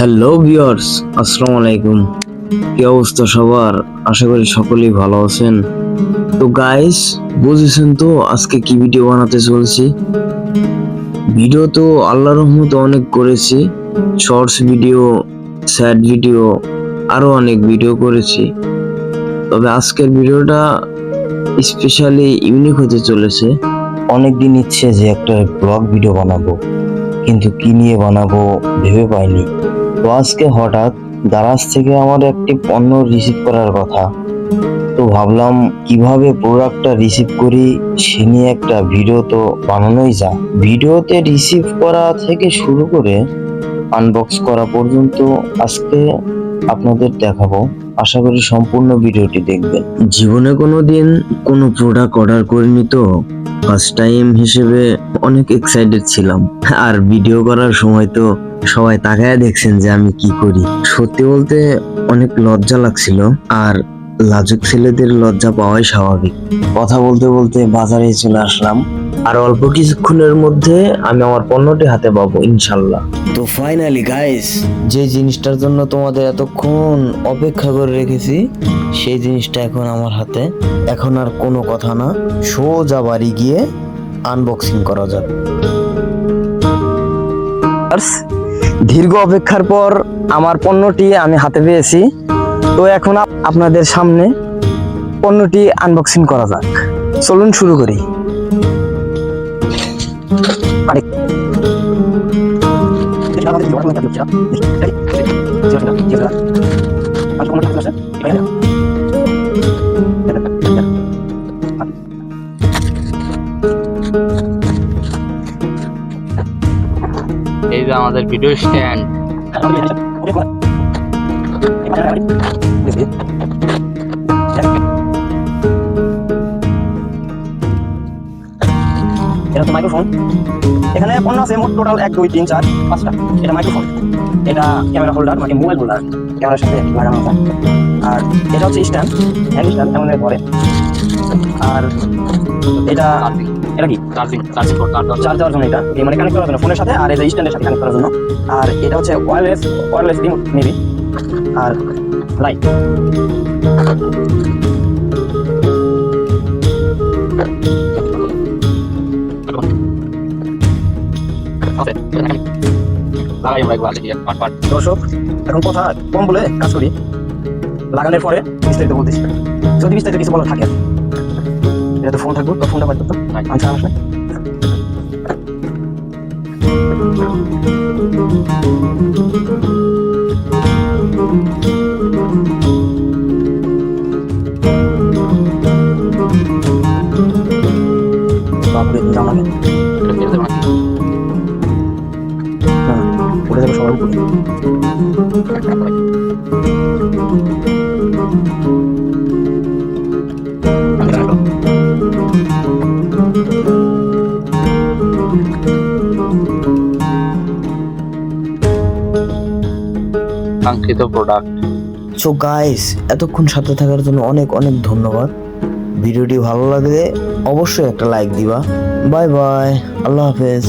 Hello viewers, আসসালামু আলাইকুম। কি অবস্থা সবার? আশা করি সকলেই ভালো আছেন। তো গাইস, বুঝেছেন তো আজকে কি ভিডিও বানাতে চলছি? ভিডিও তো আল্লাহর রহমতে অনেক করেছি, শর্টস ভিডিও, স্যাড ভিডিও, আরো অনেক ভিডিও করেছি। তবে আজকের ভিডিওটা স্পেশালি ইউনিক হতে চলেছে। অনেকদিন ইচ্ছে যে একটা ব্লগ ভিডিও বানাবো, কিন্তু কি নিয়ে বানাবো ভেবে পাইনি। তো আজকে হঠাৎ দারাজ থেকে আমার একটি পণ্য রিসিভ করার কথা। তো ভাবলাম কিভাবে প্রোডাক্টটা রিসিভ করি সে নিয়ে একটা ভিডিও তো বানানোই যায়। ভিডিওতে রিসিভ করা থেকে শুরু করে আনবক্স করা পর্যন্ত আজকে আপনাদের দেখাবো। আশা করি সম্পূর্ণ ভিডিওটি দেখবেন। জীবনে কোনোদিন কোনো প্রোডাক্ট অর্ডার করিনি, তো ফার্স্ট টাইম হিসেবে অনেক এক্সাইটেড ছিলাম। আর ভিডিও করার সময় তো সবাই তাকায় দেখছেন যে আমি কি করি। সত্যি বলতে অনেক লজ্জা লাগছিল, আর লাজুক ছেলেদের লজ্জা পাওয়াই স্বাভাবিক। কথা বলতে বলতে বাজারে চলে আসলাম, আর অল্প কিছুক্ষণের মধ্যে আমি আমার পণ্যটি হাতে পাবো ইনশাল্লাহ। তো ফাইনালি গাইস, যে জিনিসটার জন্য তোমাদের এতক্ষণ অপেক্ষা করে রেখেছি সেই জিনিসটা এখন আমার হাতে। এখন আর কোনো কথা না, সোজা বাড়ি গিয়ে আনবক্সিং করা যাবে। দীর্ঘ অপেক্ষার পর আমার পণ্যটি আমি হাতে পেয়েছি। তো এখন আপনাদের সামনে পণ্যটি আনবক্সিং করা যাক। চলুন শুরু করি। এই যে আমাদের ভিডিও স্ট্যান্ড। এটা তো মাইক্রোফোন। এখানে পণ্য আছে মোট টোটাল 1 2 3 4 5টা। এটা মাইক্রোফোন, এটা ক্যামেরা হোল্ডার মানে মোবাইল হোল্ডার, ক্যামেরার সাথে লাগানো যায়। আর এটা হচ্ছে স্ট্যান্ড, হ্যান্ড স্ট্যান্ড এমন ধরে। আর এটা কি চার্জ দেওয়ার জন্য, এটা মানে কানেক্ট করার জন্য ফোনের সাথে, আর এই যে স্ট্যান্ডের সাথে কানেক্ট করার জন্য। আর এটা হচ্ছে ওয়্যারলেস রিমোট নিবি। আর লাইট, দর্শক এখন কথা কম বলে কাজ করি, লাগানোর পরে বিস্তারিত বলতেছি। যদি বিস্তারিত কিছু বলার থাকে, এটা তো ফোন থাকবো, তো ফোনটা বাদ করতো আনসার আসলে। বাপরে যাও না, উঠে যাবো সবার উপরে। কাঙ্ক্ষিত প্রোডাক্ট। সো গাইস, এতক্ষণ সাথে থাকার জন্য অনেক অনেক ধন্যবাদ। ভিডিওটি ভালো লাগলে অবশ্যই একটা লাইক দিবা। বাই বাই, আল্লাহ হাফেজ।